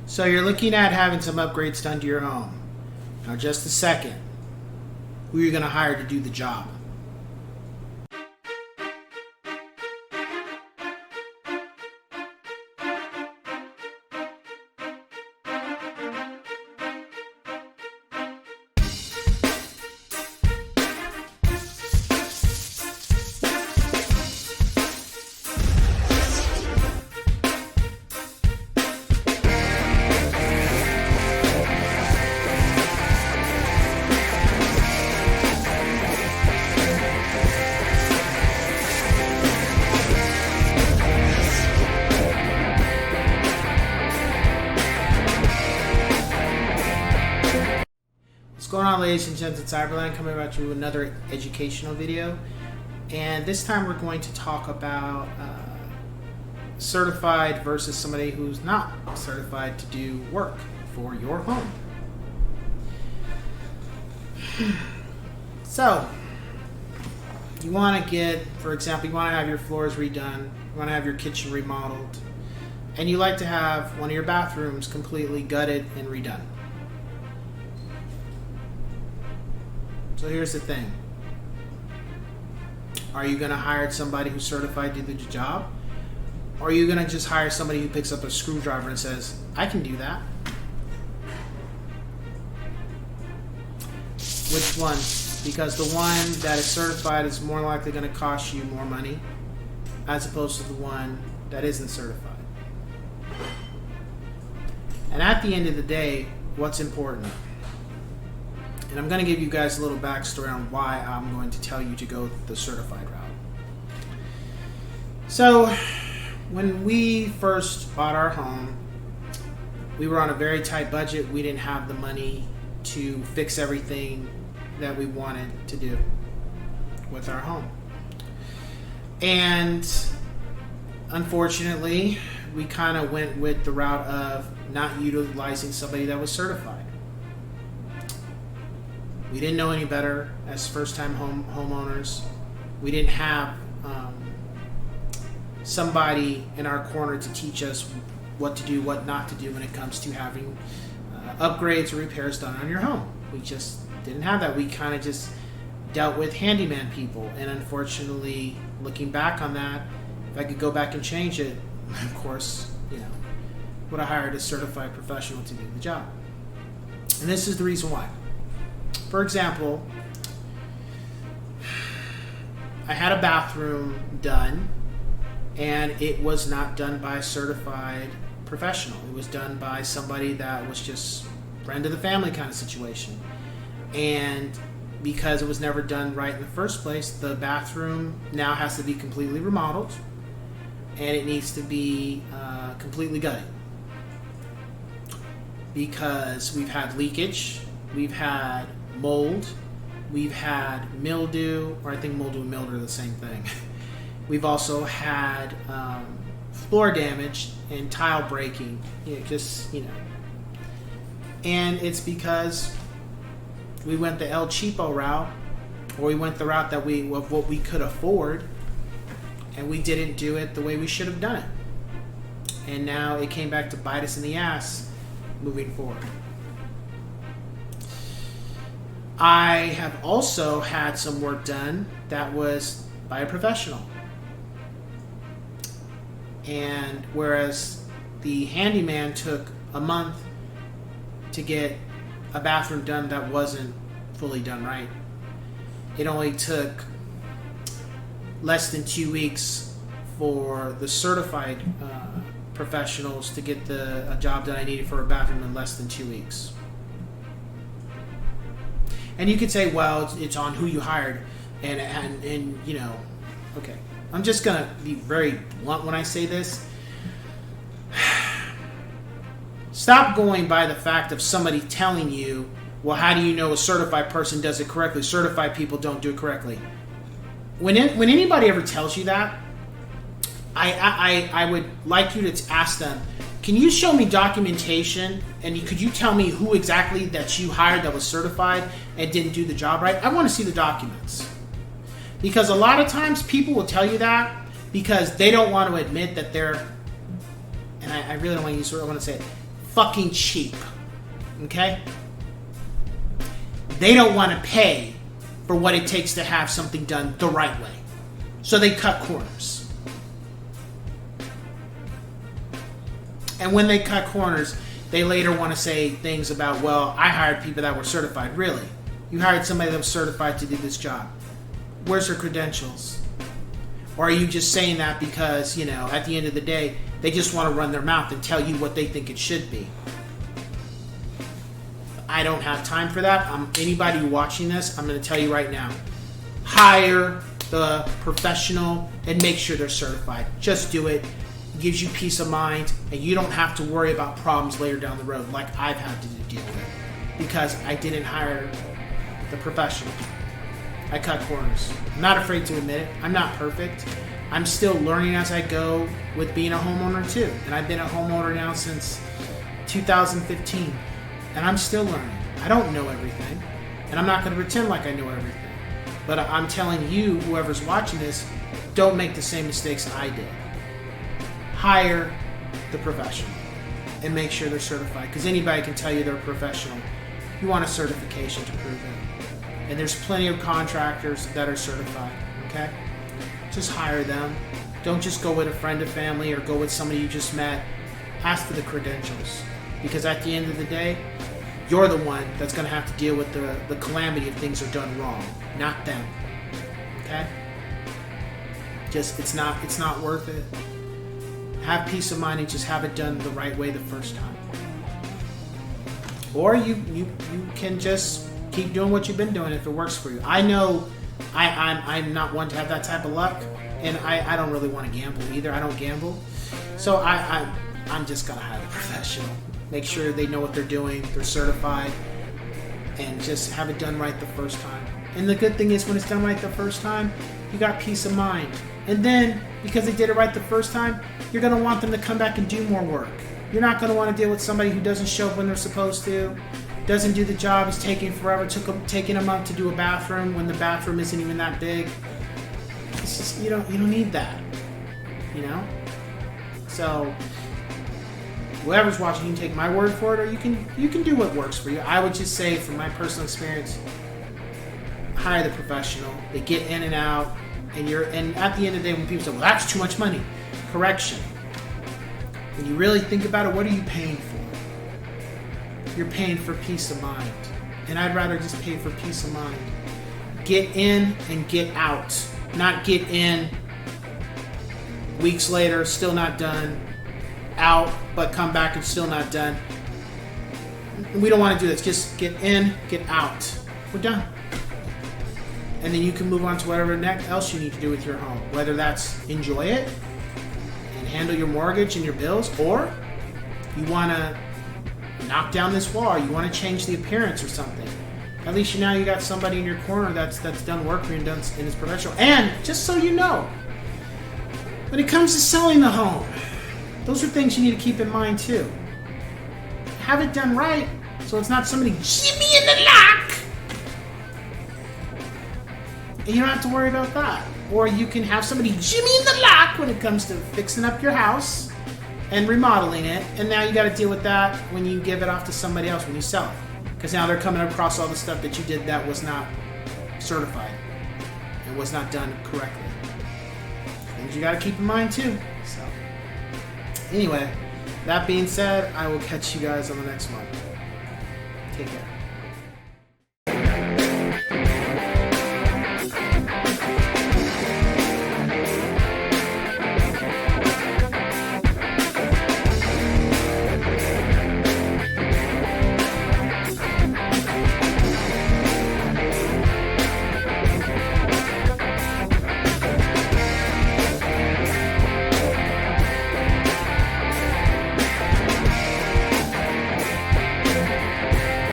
So you're looking at having some upgrades done to your home. Now just a second. Who are you going to hire to do the job? What's going on, ladies and gents? It's Cyberland coming at you with another educational video, and this time we're going to talk about certified versus somebody who's not certified to do work for your home. So you want to get, for example, you want to have your floors redone, you want to have your kitchen remodeled, and you like to have one of your bathrooms completely gutted and redone. So here's the thing. Are you going to hire somebody who's certified to do the job? Or are you going to just hire somebody who picks up a screwdriver and says, I can do that? Which one? Because the one that is certified is more likely going to cost you more money as opposed to the one that isn't certified. And at the end of the day, what's important? And I'm going to give you guys a little backstory on why I'm going to tell you to go the certified route. So, when we first bought our home, we were on a very tight budget. We didn't have the money to fix everything that we wanted to do with our home. And unfortunately, we kind of went with the route of not utilizing somebody that was certified. We didn't know any better as first-time homeowners. We didn't have somebody in our corner to teach us what to do, what not to do when it comes to having upgrades or repairs done on your home. We just didn't have that. We kind of just dealt with handyman people. And unfortunately, looking back on that, if I could go back and change it, of course, would have hired a certified professional to do the job. And this is the reason why. For example, I had a bathroom done, and it was not done by a certified professional. It was done by somebody that was just friend of the family kind of situation. And because it was never done right in the first place, the bathroom now has to be completely remodeled, and it needs to be completely gutted. Because we've had leakage, we've had mold, we've had mildew, or I think mildew and mildew are the same thing. We've also had floor damage and tile breaking, and it's because we went the El Cheapo route, or we went the route of what we could afford, and we didn't do it the way we should have done it. And now it came back to bite us in the ass moving forward. I have also had some work done that was by a professional. And whereas the handyman took a month to get a bathroom done that wasn't fully done right, it only took less than 2 weeks for the certified professionals to get a job that I needed for a bathroom in less than 2 weeks. And you could say, well, it's on who you hired, and okay. I'm just going to be very blunt when I say this. Stop going by the fact of somebody telling you, well, how do you know a certified person does it correctly? Certified people don't do it correctly. When anybody ever tells you that, I would like you to ask them, can you show me documentation, and could you tell me who exactly that you hired that was certified and didn't do the job right? I want to see the documents. Because a lot of times people will tell you that because they don't want to admit that they're, and I really don't want to use the word, I want to say it, fucking cheap. Okay? They don't want to pay for what it takes to have something done the right way. So they cut corners. And when they cut corners, they later want to say things about, well, I hired people that were certified. Really? You hired somebody that was certified to do this job. Where's their credentials? Or are you just saying that because, you know, at the end of the day, they just want to run their mouth and tell you what they think it should be? I don't have time for that. Anybody watching this, I'm going to tell you right now. Hire the professional and make sure they're certified. Just do it. It gives you peace of mind, and you don't have to worry about problems later down the road like I've had to deal with because I didn't hire the professional. I cut corners. I'm not afraid to admit it. I'm not perfect. I'm still learning as I go with being a homeowner too. And I've been a homeowner now since 2015. And I'm still learning. I don't know everything. And I'm not going to pretend like I know everything. But I'm telling you, whoever's watching this, don't make the same mistakes I did. Hire the professional and make sure they're certified. Because anybody can tell you they're a professional. You want a certification to prove it. And there's plenty of contractors that are certified, okay? Just hire them. Don't just go with a friend or family or go with somebody you just met. Ask for the credentials. Because at the end of the day, you're the one that's going to have to deal with the calamity if things are done wrong, not them. Okay? Just, it's not worth it. Have peace of mind and just have it done the right way the first time. Or you can just keep doing what you've been doing if it works for you. I know I'm not one to have that type of luck, and I don't really want to gamble either. I don't gamble. So I'm just going to hire a professional. Make sure they know what they're doing, they're certified, and just have it done right the first time. And the good thing is when it's done right the first time, you got peace of mind. And then, because they did it right the first time, you're going to want them to come back and do more work. You're not going to want to deal with somebody who doesn't show up when they're supposed to, doesn't do the job, is taking forever, taking a month to do a bathroom when the bathroom isn't even that big. It's just, you don't need that, you know? So, whoever's watching, you can take my word for it, or you can do what works for you. I would just say, from my personal experience, hire the professional. They get in and out, and at the end of the day, when people say, "Well, that's too much money," correction. When you really think about it, what are you paying for? You're paying for peace of mind, and I'd rather just pay for peace of mind. Get in and get out, not get in. Weeks later, still not done. Out, but come back and still not done. We don't want to do this. Just get in, get out. We're done. And then you can move on to whatever else you need to do with your home. Whether that's enjoy it and handle your mortgage and your bills, or you want to knock down this wall, or you want to change the appearance or something. At least now you got somebody in your corner that's done work for you and done and is professional. And just so you know, when it comes to selling the home, those are things you need to keep in mind too. Have it done right, so it's not somebody jimmy in the lock. And you don't have to worry about that. Or you can have somebody jimmy in the lock when it comes to fixing up your house and remodeling it, and now you got to deal with that when you give it off to somebody else when you sell it. Because now they're coming across all the stuff that you did that was not certified and was not done correctly. Things you got to keep in mind too. So. Anyway, that being said, I will catch you guys on the next one. Take care.